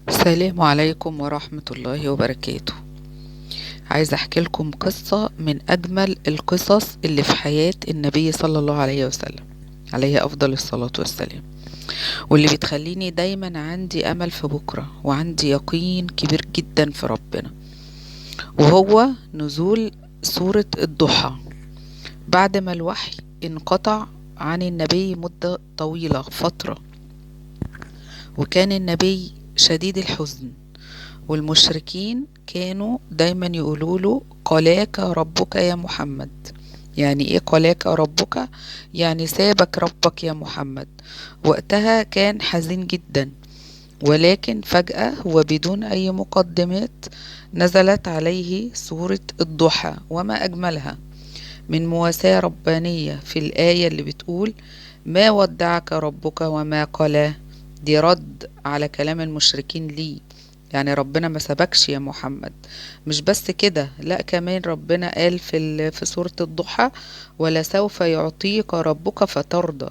السلام عليكم ورحمة الله وبركاته. عايزة احكي لكم قصة من اجمل القصص اللي في حياة النبي صلى الله عليه وسلم، عليه افضل الصلاة والسلام، واللي بتخليني دايما عندي امل في بكرة وعندي يقين كبير جدا في ربنا، وهو نزول سورة الضحى بعد ما الوحي انقطع عن النبي مدة طويلة فترة، وكان النبي شديد الحزن، والمشركين كانوا دايما يقولوا له قلاك ربك يا محمد. يعني ايه قلاك ربك؟ يعني سابك ربك يا محمد. وقتها كان حزين جدا، ولكن فجأة وبدون اي مقدمات نزلت عليه سورة الضحى، وما اجملها من مواساة ربانية في الآية اللي بتقول ما ودعك ربك وما قلاه. دي رد على كلام المشركين ليه، يعني ربنا ما سبكش يا محمد. مش بس كده، لا كمان ربنا قال في سورة الضحى ولسوف يعطيك ربك فترضى،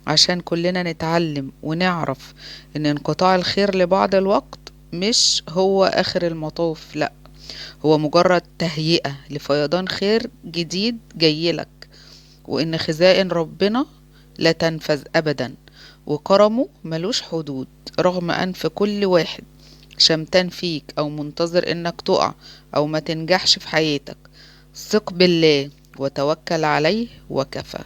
عشان كلنا نتعلم ونعرف ان انقطاع الخير لبعض الوقت مش هو اخر المطاف، لا، هو مجرد تهيئة لفيضان خير جديد جايلك، وإن خزائن ربنا لا تنفذ أبدا، وكرمه ملوش حدود، رغم أنف كل واحد شمتان فيك أو منتظر إنك تقع أو ما تنجحش في حياتك. ثق بالله وتوكل عليه وكفى.